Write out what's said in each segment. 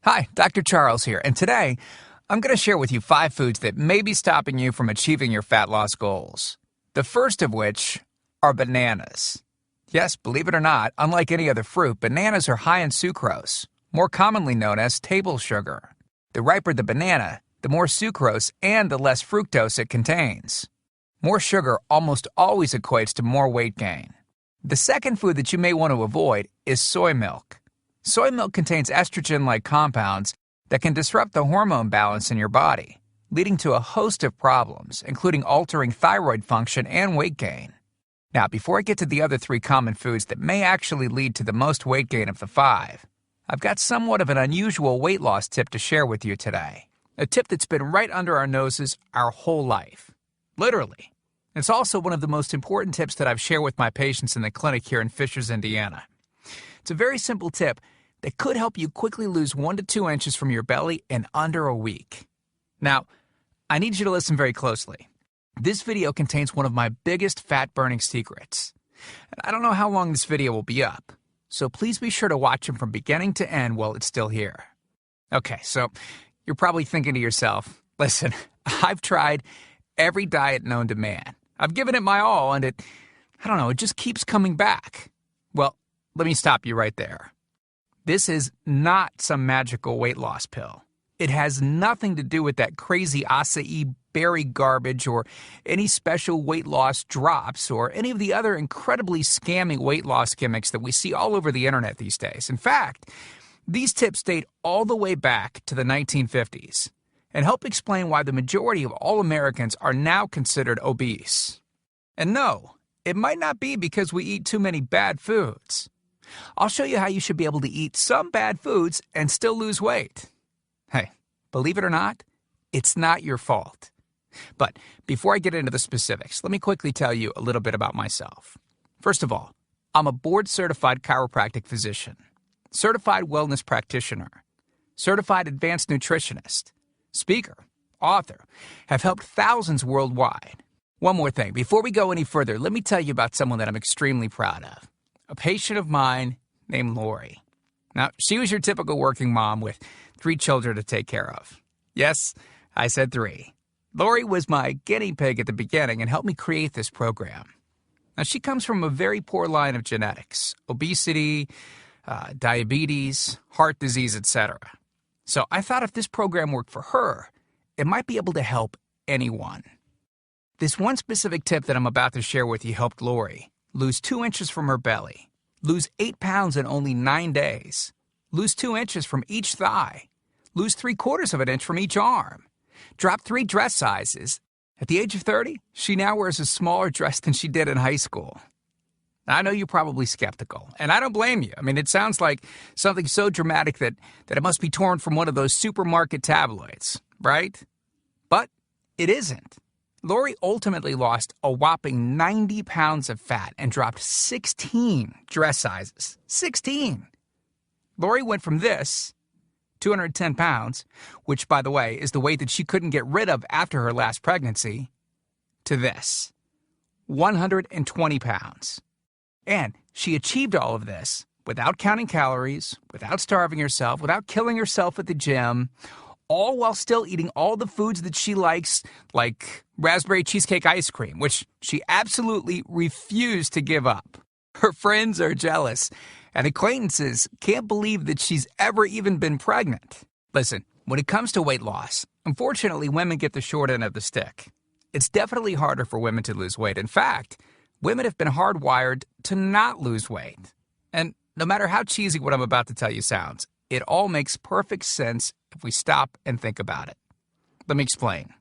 Hi, Dr. Charles here, and today I'm going to share with you 5 foods that may be stopping you from achieving your fat loss goals. The first of which are bananas. Yes, believe it or not, unlike any other fruit, bananas are high in sucrose, more commonly known as table sugar. The riper the banana, the more sucrose and the less fructose it contains. More sugar almost always equates to more weight gain. The second food that you may want to avoid is soy milk. Soy milk contains estrogen-like compounds that can disrupt the hormone balance in your body, leading to a host of problems, including altering thyroid function and weight gain. Now, before I get to the other 3 common foods that may actually lead to the most weight gain of the 5, I've got somewhat of an unusual weight loss tip to share with you today. A tip that's been right under our noses our whole life. Literally. It's also one of the most important tips that I've shared with my patients in the clinic here in Fishers, Indiana. It's a very simple tip that could help you quickly lose 1 to 2 inches from your belly in under a week. Now, I need you to listen very closely. This video contains one of my biggest fat-burning secrets. And I don't know how long this video will be up, so please be sure to watch it from beginning to end while it's still here. Okay, so you're probably thinking to yourself, listen, I've tried every diet known to man. I've given it my all, and it just keeps coming back. Well, let me stop you right there. This is not some magical weight loss pill. It has nothing to do with that crazy acai berry garbage or any special weight loss drops or any of the other incredibly scammy weight loss gimmicks that we see all over the internet these days. In fact, these tips date all the way back to the 1950s and help explain why the majority of all Americans are now considered obese. And no, it might not be because we eat too many bad foods. I'll show you how you should be able to eat some bad foods and still lose weight. Hey, believe it or not, it's not your fault. But before I get into the specifics, let me quickly tell you a little bit about myself. First of all, I'm a board-certified chiropractic physician, certified wellness practitioner, certified advanced nutritionist, speaker, author, have helped thousands worldwide. One more thing, before we go any further, let me tell you about someone that I'm extremely proud of. A patient of mine named Lori. Now, she was your typical working mom with 3 children to take care of. Yes, I said 3. Lori was my guinea pig at the beginning and helped me create this program. Now, she comes from a very poor line of genetics, obesity, diabetes, heart disease, etc. So I thought if this program worked for her, it might be able to help anyone. This one specific tip that I'm about to share with you helped Lori lose 2 inches from her belly, lose 8 pounds in only 9 days, lose 2 inches from each thigh, lose 3/4 of an inch from each arm, drop 3 dress sizes. At the age of 30, she now wears a smaller dress than she did in high school. I know you're probably skeptical, and I don't blame you. I mean, it sounds like something so dramatic that it must be torn from one of those supermarket tabloids, right? But it isn't. Lori ultimately lost a whopping 90 pounds of fat and dropped 16 dress sizes. 16! Lori went from this, 210 pounds, which, by the way, is the weight that she couldn't get rid of after her last pregnancy, to this, 120 pounds. And she achieved all of this without counting calories, without starving herself, without killing herself at the gym, all while still eating all the foods that she likes, like raspberry cheesecake ice cream, which she absolutely refused to give up. Her friends are jealous, and acquaintances can't believe that she's ever even been pregnant. Listen, when it comes to weight loss, unfortunately, women get the short end of the stick. It's definitely harder for women to lose weight. In fact, women have been hardwired to not lose weight. And no matter how cheesy what I'm about to tell you sounds, it all makes perfect sense if we stop and think about it. Let me explain.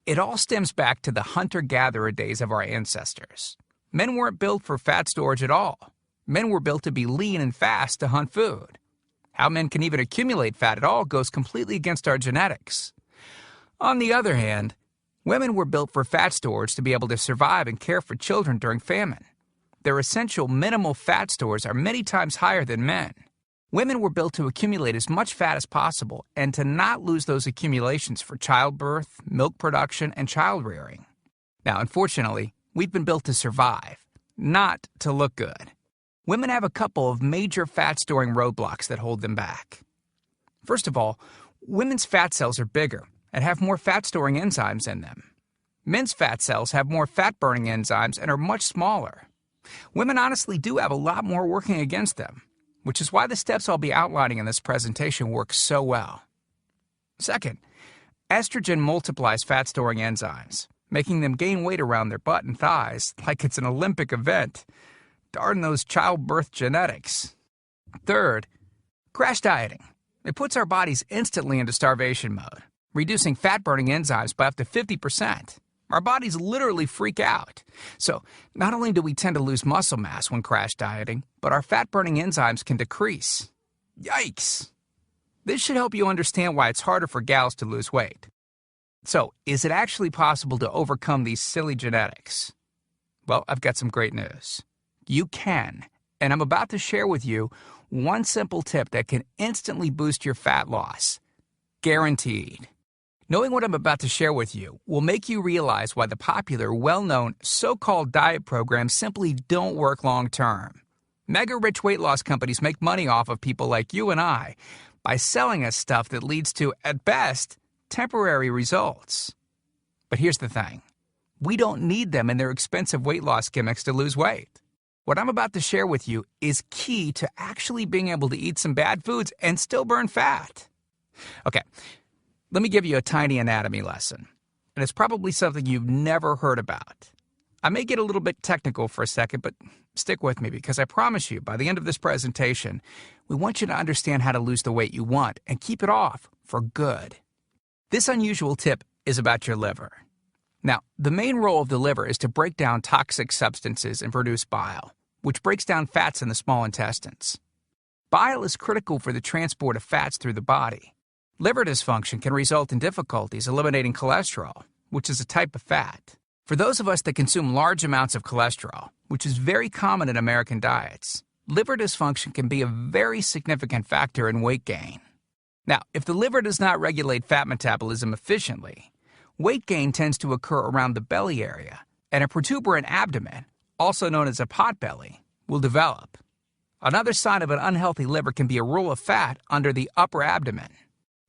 It all stems back to the hunter-gatherer days of our ancestors. Men weren't built for fat storage at all. Men were built to be lean and fast to hunt food. How men can even accumulate fat at all goes completely against our genetics. On the other hand, women were built for fat storage to be able to survive and care for children during famine. Their essential minimal fat stores are many times higher than men. Women were built to accumulate as much fat as possible and to not lose those accumulations for childbirth, milk production, and child rearing. Now, unfortunately, we've been built to survive, not to look good. Women have a couple of major fat-storing roadblocks that hold them back. First of all, women's fat cells are bigger and have more fat-storing enzymes in them. Men's fat cells have more fat-burning enzymes and are much smaller. Women honestly do have a lot more working against them, which is why the steps I'll be outlining in this presentation work so well. Second, estrogen multiplies fat-storing enzymes, making them gain weight around their butt and thighs like it's an Olympic event. Darn those childbirth genetics. Third, crash dieting. It puts our bodies instantly into starvation mode, reducing fat-burning enzymes by up to 50%. Our bodies literally freak out. So, not only do we tend to lose muscle mass when crash dieting, but our fat-burning enzymes can decrease. Yikes! This should help you understand why it's harder for gals to lose weight. So, is it actually possible to overcome these silly genetics? Well, I've got some great news. You can, and I'm about to share with you one simple tip that can instantly boost your fat loss. Guaranteed. Knowing what I'm about to share with you will make you realize why the popular, well-known, so-called diet programs simply don't work long-term. Mega-rich weight loss companies make money off of people like you and I by selling us stuff that leads to, at best, temporary results. But here's the thing. We don't need them in their expensive weight loss gimmicks to lose weight. What I'm about to share with you is key to actually being able to eat some bad foods and still burn fat. Okay. Let me give you a tiny anatomy lesson, and it's probably something you've never heard about. I may get a little bit technical for a second, but stick with me because I promise you, by the end of this presentation, we want you to understand how to lose the weight you want and keep it off for good. This unusual tip is about your liver. Now, the main role of the liver is to break down toxic substances and produce bile, which breaks down fats in the small intestines. Bile is critical for the transport of fats through the body. Liver dysfunction can result in difficulties eliminating cholesterol, which is a type of fat. For those of us that consume large amounts of cholesterol, which is very common in American diets, liver dysfunction can be a very significant factor in weight gain. Now, if the liver does not regulate fat metabolism efficiently, weight gain tends to occur around the belly area, and a protuberant abdomen, also known as a potbelly, will develop. Another sign of an unhealthy liver can be a roll of fat under the upper abdomen.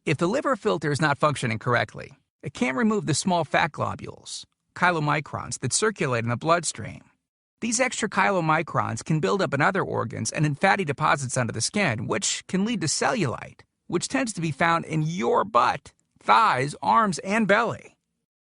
If the liver filter is not functioning correctly, it can't remove the small fat globules, chylomicrons, that circulate in the bloodstream. These extra chylomicrons can build up in other organs and in fatty deposits under the skin, which can lead to cellulite, which tends to be found in your butt, thighs, arms, and belly.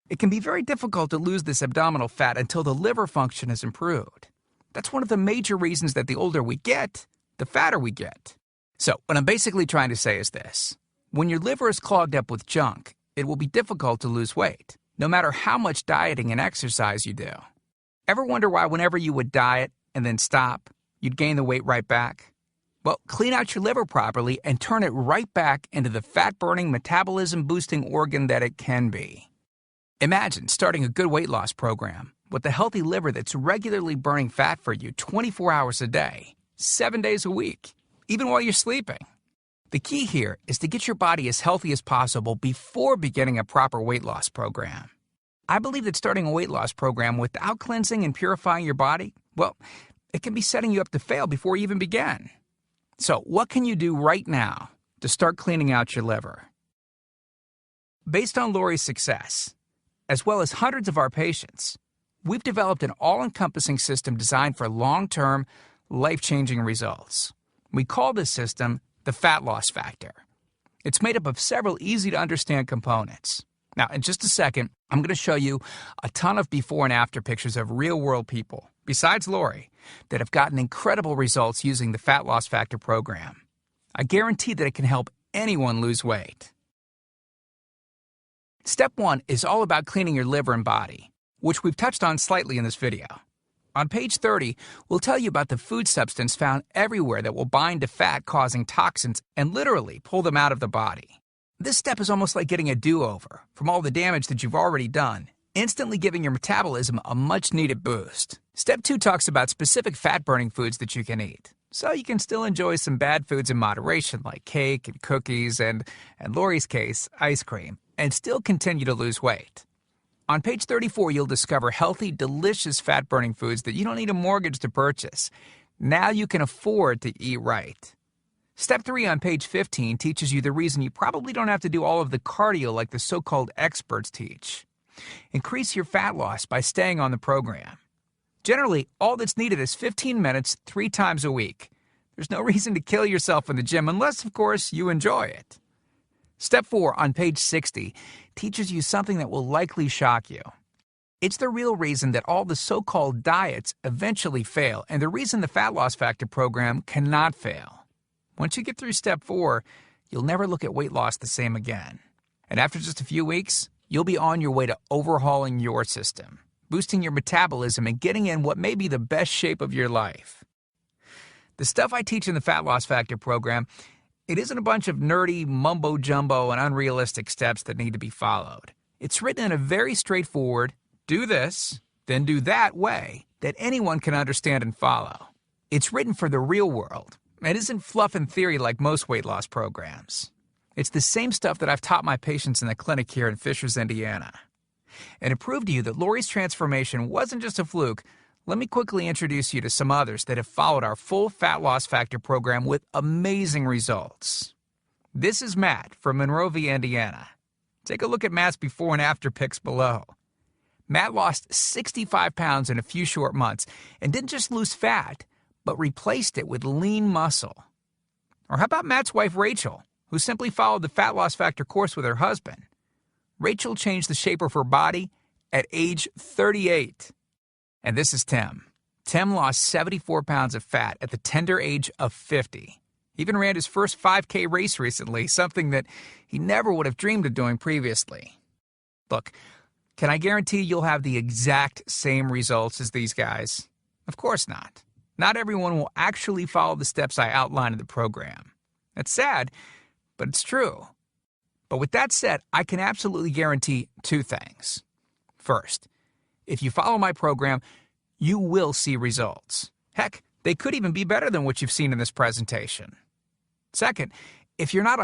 It can be very difficult to lose this abdominal fat until the liver function is improved. That's one of the major reasons that the older we get, the fatter we get. So, what I'm basically trying to say is this. When your liver is clogged up with junk, it will be difficult to lose weight, no matter how much dieting and exercise you do. Ever wonder why whenever you would diet and then stop, you'd gain the weight right back? Well, clean out your liver properly and turn it right back into the fat-burning, metabolism-boosting organ that it can be. Imagine starting a good weight loss program with a healthy liver that's regularly burning fat for you 24 hours a day, 7 days a week, even while you're sleeping. The key here is to get your body as healthy as possible before beginning a proper weight loss program. I believe that starting a weight loss program without cleansing and purifying your body, well, it can be setting you up to fail before you even begin. So, what can you do right now to start cleaning out your liver? Based on Lori's success, as well as hundreds of our patients, we've developed an all-encompassing system designed for long-term, life-changing results. We call this system the Fat Loss Factor. It's made up of several easy-to-understand components. Now, in just a second, I'm going to show you a ton of before and after pictures of real-world people, besides Lori, that have gotten incredible results using the Fat Loss Factor program. I guarantee that it can help anyone lose weight. Step 1 is all about cleaning your liver and body, which we've touched on slightly in this video. On page 30, we'll tell you about the food substance found everywhere that will bind to fat, causing toxins and literally pull them out of the body. This step is almost like getting a do-over from all the damage that you've already done, instantly giving your metabolism a much-needed boost. Step 2 talks about specific fat-burning foods that you can eat, so you can still enjoy some bad foods in moderation like cake and cookies and, in Lori's case, ice cream, and still continue to lose weight. On page 34, you'll discover healthy, delicious fat-burning foods that you don't need a mortgage to purchase. Now you can afford to eat right. Step 3 on page 15 teaches you the reason you probably don't have to do all of the cardio like the so-called experts teach. Increase your fat loss by staying on the program. Generally, all that's needed is 15 minutes 3 times a week. There's no reason to kill yourself in the gym unless, of course, you enjoy it. Step 4 on page 60 teaches you something that will likely shock you. It's the real reason that all the so-called diets eventually fail, and the reason the Fat Loss Factor program cannot fail. Once you get through step 4, you'll never look at weight loss the same again. And after just a few weeks, you'll be on your way to overhauling your system, boosting your metabolism, and getting in what may be the best shape of your life. The stuff I teach in the Fat Loss Factor program, it isn't a bunch of nerdy mumbo-jumbo and unrealistic steps that need to be followed. It's written in a very straightforward, do this, then do that way that anyone can understand and follow. It's written for the real world. It isn't fluff and theory like most weight loss programs. It's the same stuff that I've taught my patients in the clinic here in Fishers, Indiana. And to prove to you that Lori's transformation wasn't just a fluke, let me quickly introduce you to some others that have followed our full Fat Loss Factor program with amazing results. This is Matt from Monrovia, Indiana. Take a look at Matt's before and after pics below. Matt lost 65 pounds in a few short months and didn't just lose fat, but replaced it with lean muscle. Or how about Matt's wife, Rachel, who simply followed the Fat Loss Factor course with her husband? Rachel changed the shape of her body at age 38. And this is Tim. Tim lost 74 pounds of fat at the tender age of 50. He even ran his first 5K race recently, something that he never would have dreamed of doing previously. Look, can I guarantee you'll have the exact same results as these guys? Of course not. Not everyone will actually follow the steps I outline in the program. That's sad, but it's true. But with that said, I can absolutely guarantee 2 things. First, if you follow my program, you will see results. Heck, they could even be better than what you've seen in this presentation. Second, if you're not